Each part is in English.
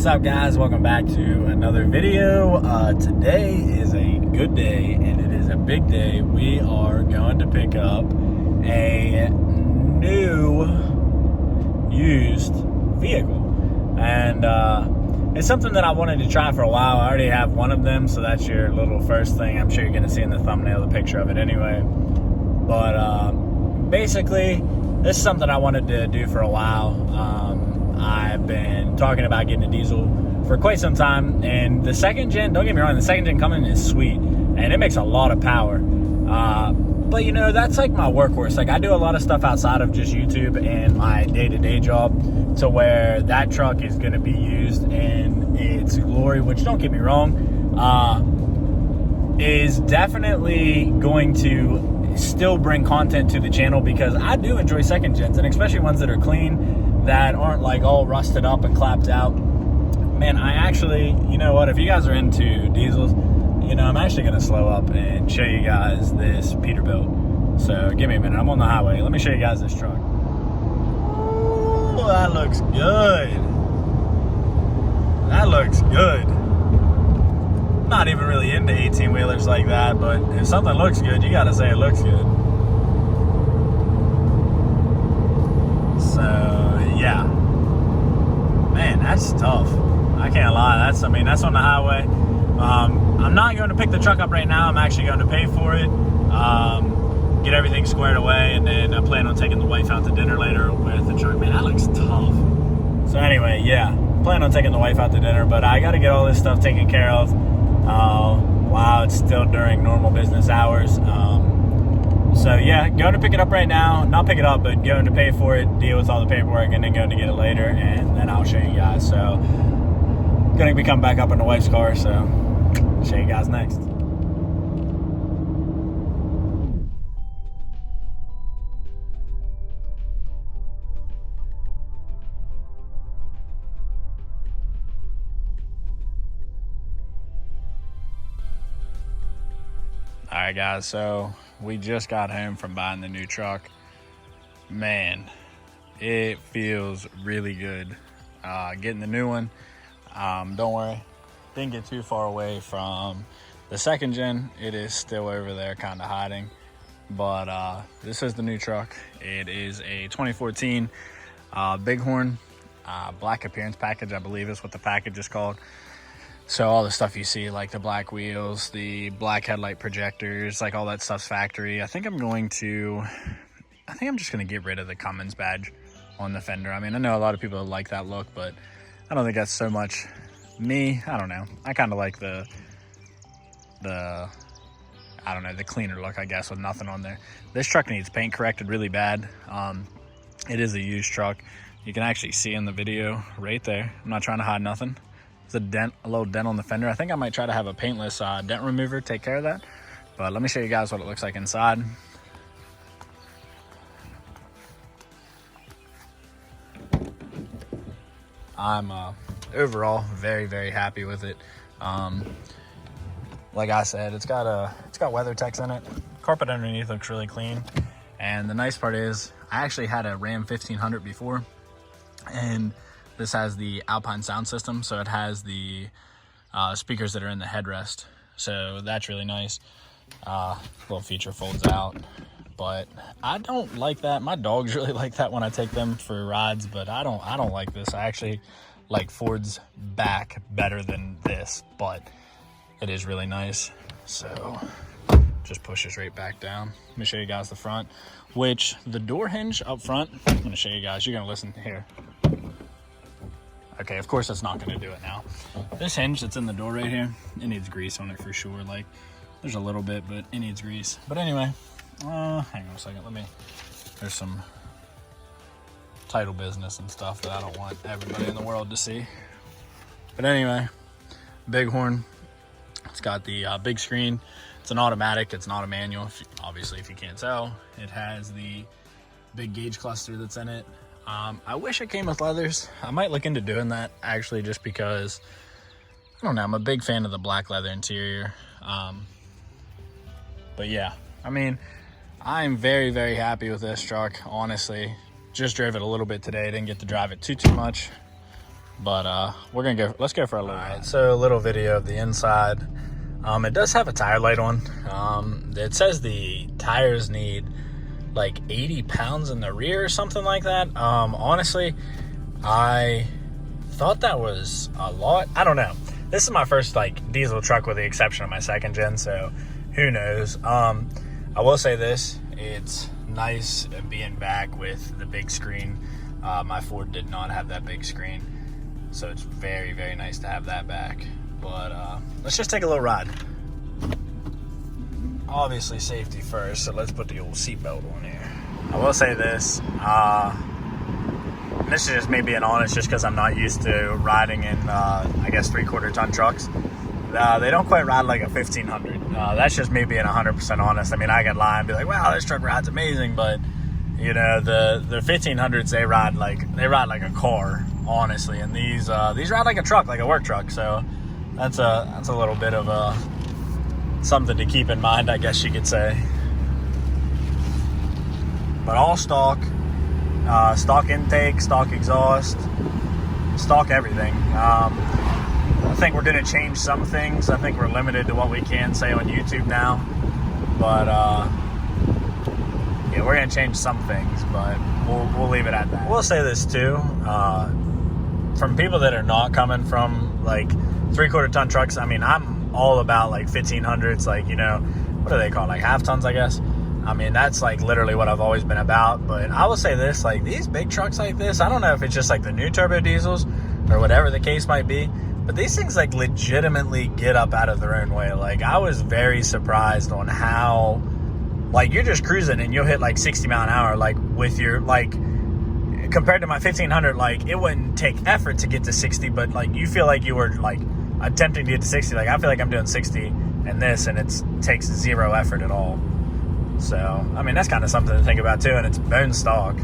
What's up, guys? Welcome back to another video. Today is a good day and it is a big day. We are going to pick up a new used vehicle, and it's something that I wanted to try for a while. I already have one of them, so that's your little first thing. I'm sure you're going to see in the thumbnail the picture of it anyway. But basically, this is something I wanted to do for a while. I've been talking about getting a diesel for quite some time, and the second gen, don't get me wrong, the second gen Cummins is sweet and it makes a lot of power, but you know, that's like my workhorse. Like, I do a lot of stuff outside of just YouTube and my day-to-day job, to where that truck is going to be used in its glory, which, don't get me wrong, is definitely going to still bring content to the channel, because I do enjoy second gens, and especially ones that are clean, that aren't like all rusted up and clapped out. Man, I actually, you know what, if you guys are into diesels, you know, I'm actually going to slow up and show you guys this Peterbilt. So give me a minute, I'm on the highway. Let me show you guys this truck. Oh, that looks good. That looks good. I'm not even really into 18-wheelers like that, but if something looks good, you got to say it looks good. So yeah, man, that's tough. I can't lie. That's on the highway. I'm not going to pick the truck up right now. I'm actually going to pay for it, get everything squared away, and then I plan on taking the wife out to dinner later with the truck. Man, that looks tough. So anyway, yeah, plan on taking the wife out to dinner, but I got to get all this stuff taken care of while it's still during normal business hours. So yeah, going to pick it up right now. Not pick it up, but going to pay for it, deal with all the paperwork, and then going to get it later, and then I'll show you guys. So going to be coming back up in the wife's car, so I'll show you guys next. All right, guys, so we just got home from buying the new truck. Man, it feels really good getting the new one. Don't worry, didn't get too far away from the second gen. It is still over there kind of hiding, but this is the new truck. It is a 2014 Bighorn black appearance package, I believe is what the package is called. So all the stuff you see, like the black wheels, the black headlight projectors, like all that stuff's factory. I think I'm just going to get rid of the Cummins badge on the fender. I mean, I know a lot of people like that look, but I don't think that's so much me. I don't know. I kind of like the cleaner look, I guess, with nothing on there. This truck needs paint corrected really bad. It is a used truck. You can actually see in the video right there. I'm not trying to hide nothing. A little dent on the fender. I think I might try to have a paintless dent remover take care of that, but let me show you guys what it looks like inside. I'm overall very happy with it. Like I said, it's got WeatherTechs in it. Carpet underneath looks really clean, and the nice part is I actually had a Ram 1500 before, and this has the Alpine sound system, so it has the speakers that are in the headrest, so that's really nice. Little feature folds out, but I don't like that. My dogs really like that when I take them for rides, but I don't like this. I actually like Ford's back better than this, but it is really nice. So just pushes right back down. Let me show you guys the front, which the door hinge up front, I'm going to show you guys. You're going to listen here. Okay, of course it's not going to do it now. This hinge that's in the door right here, it needs grease on it for sure. Like, there's a little bit, but it needs grease. But anyway, hang on a second. There's some title business and stuff that I don't want everybody in the world to see. But anyway, Bighorn. It's got the big screen. It's an automatic. It's not a manual, obviously, if you can't tell. It has the big gauge cluster that's in it. I wish it came with leathers. I might look into doing that, actually, just because, I don't know, I'm a big fan of the black leather interior. But yeah, I mean, I'm very happy with this truck, honestly. Just drove it a little bit today. Didn't get to drive it too much. But we're gonna go. Let's go for a little. All right, so a little video of the inside. It does have a tire light on. It says the tires need like 80 pounds in the rear or something like that. Honestly, I thought that was a lot. I don't know. This is my first like diesel truck with the exception of my second gen, so who knows. I will say this, it's nice being back with the big screen. My Ford did not have that big screen, so it's very, very nice to have that back. But let's just take a little ride. Obviously safety first, so let's put the old seatbelt on here. I will say this, this is just me being honest, just because I'm not used to riding in, I guess, 3/4 ton trucks. They don't quite ride like a 1500. That's just me being 100% honest. I mean, I could lie and be like, wow, this truck rides amazing, but you know, the 1500s, they ride like a car, honestly. And these ride like a truck, like a work truck. So that's a little bit of something to keep in mind, I guess you could say. But all stock intake, stock exhaust, stock everything. I think we're going to change some things. I think we're limited to what we can say on YouTube now. But yeah, we're going to change some things, but we'll leave it at that. We'll say this too. From people that are not coming from like 3/4 ton trucks, I mean, I'm all about like 1500s, like, you know, what do they call, like half tons, I guess. I mean, that's like literally what I've always been about. But I will say this, like these big trucks like this, I don't know if it's just like the new turbo diesels or whatever the case might be, but these things like legitimately get up out of their own way. Like I was very surprised on how, like, you're just cruising and you'll hit like 60 mile an hour, like with your, like, compared to my 1500, like it wouldn't take effort to get to 60, but like you feel like you were like attempting to get to 60. Like I feel like I'm doing 60 and this, and it takes zero effort at all. So I mean, that's kind of something to think about too. And it's bone stock.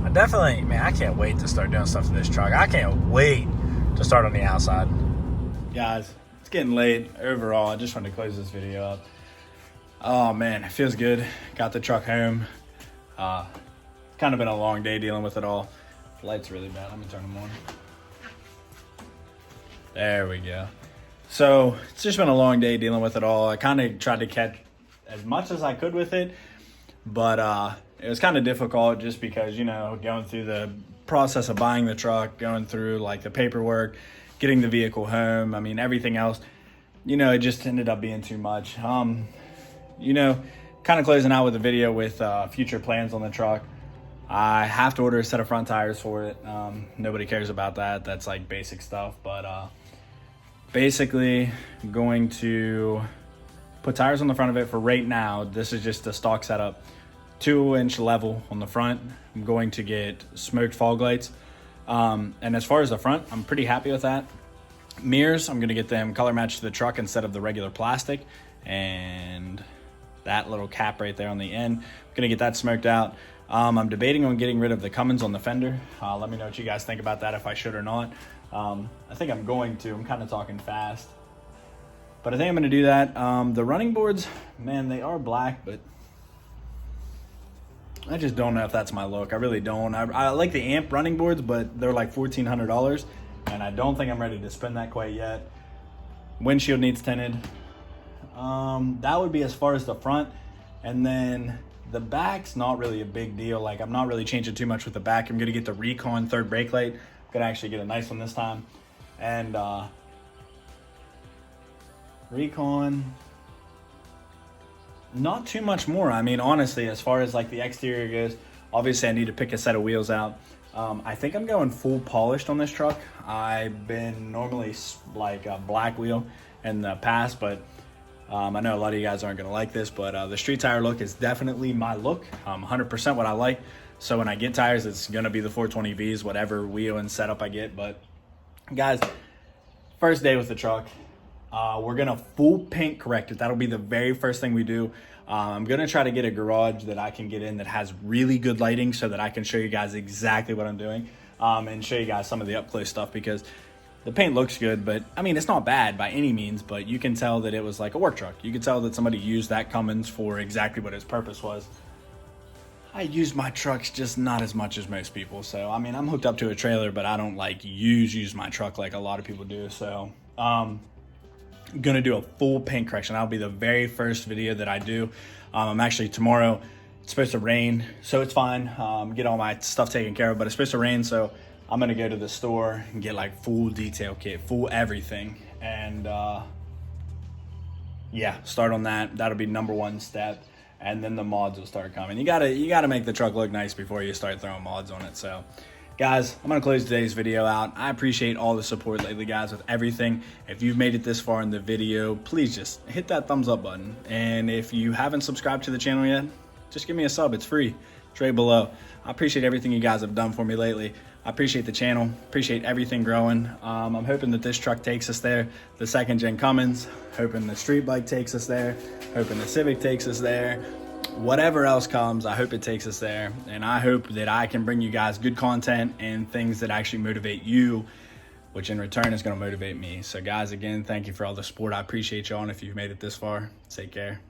I definitely, man, I can't wait to start doing stuff to this truck. I can't wait to start on the outside. Guys, it's getting late overall. I just wanted to close this video up. Oh man, it feels good. Got the truck home. Kind of been a long day dealing with it all. The light's really bad. Let me turn them on. There we go. So it's just been a long day dealing with it all. I kind of tried to catch as much as I could with it, but it was kind of difficult just because, you know, going through the process of buying the truck, going through like the paperwork, getting the vehicle home, I mean, everything else, you know, it just ended up being too much. You know, kind of closing out with a video with future plans on the truck. I have to order a set of front tires for it. Nobody cares about that. That's like basic stuff, but basically going to put tires on the front of it for right now. This is just the stock setup, 2-inch level on the front. I'm going to get smoked fog lights. And as far as the front, I'm pretty happy with that. Mirrors, I'm going to get them color matched to the truck instead of the regular plastic. And that little cap right there on the end, I'm going to get that smoked out. I'm debating on getting rid of the Cummins on the fender. Let me know what you guys think about that, if I should or not. I think I'm going to. I'm kind of talking fast. But I think I'm going to do that. The running boards, man, they are black, but I just don't know if that's my look. I really don't. I like the Amp running boards, but they're like $1,400, and I don't think I'm ready to spend that quite yet. Windshield needs tinted. That would be as far as the front. And then the back's not really a big deal. Like, I'm not really changing too much with the back. I'm going to get the Recon third brake light. I'm going to actually get a nice one this time. And Recon, not too much more. I mean, honestly, as far as like the exterior goes, obviously I need to pick a set of wheels out. I think I'm going full polished on this truck. I've been normally like a black wheel in the past, but I know a lot of you guys aren't going to like this, but the street tire look is definitely my look. 100% what I like. So when I get tires, it's going to be the 420Vs, whatever wheel and setup I get. But guys, first day with the truck. We're going to full paint correct it. That'll be the very first thing we do. I'm going to try to get a garage that I can get in that has really good lighting so that I can show you guys exactly what I'm doing, and show you guys some of the up close stuff, because the paint looks good, but I mean, it's not bad by any means, but you can tell that it was like a work truck. You can tell that somebody used that Cummins for exactly what its purpose was. I use my trucks just not as much as most people. So, I mean, I'm hooked up to a trailer, but I don't like use my truck like a lot of people do. So, I'm gonna do a full paint correction. That'll be the very first video that I do. I'm actually tomorrow, it's supposed to rain, so it's fine. Get all my stuff taken care of, but it's supposed to rain, so I'm gonna go to the store and get like full detail kit, full everything. And yeah, start on that. That'll be number one step. And then the mods will start coming. You gotta make the truck look nice before you start throwing mods on it. So guys, I'm gonna close today's video out. I appreciate all the support lately, guys, with everything. If you've made it this far in the video, please just hit that thumbs up button. And if you haven't subscribed to the channel yet, just give me a sub, it's free. It's right below. I appreciate everything you guys have done for me lately. I appreciate the channel, appreciate everything growing. I'm hoping that this truck takes us there, the second gen Cummins, hoping the street bike takes us there, hoping the Civic takes us there. Whatever else comes, I hope it takes us there. And I hope that I can bring you guys good content and things that actually motivate you, which in return is gonna motivate me. So guys, again, thank you for all the support. I appreciate y'all. And if you've made it this far, take care.